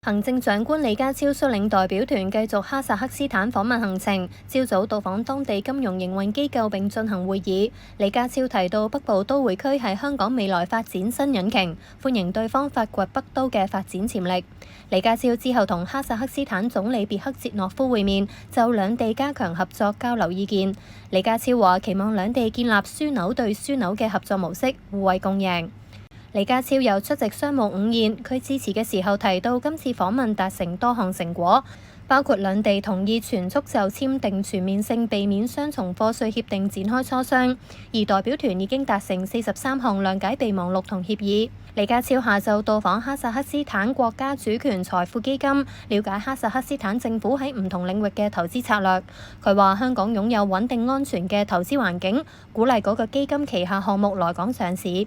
行政長官李家超率領代表團繼續哈薩克斯坦訪問行程，朝早到訪當地金融營運機構並進行會議。李家超提到北部都會區係香港未來發展新引擎，歡迎對方發掘北都嘅發展潛力。李家超之後同哈薩克斯坦總理別克捷諾夫會面，就兩地加強合作交流意見。李家超話期望兩地建立樞紐對樞紐嘅合作模式，互惠共贏。李家超又出席商務午宴，佢致辭嘅時候提到今次訪問達成多項成果，包括兩地同意全速就簽訂全面性避免雙重課稅協定展開磋商，而代表團已經達成43項諒解備忘錄同協議。李家超下晝到訪哈薩克斯坦國家主權財富基金，了解哈薩克斯坦政府喺唔同領域嘅投資策略。佢話香港擁有穩定安全嘅投資環境，鼓勵嗰個基金旗下項目來港上市。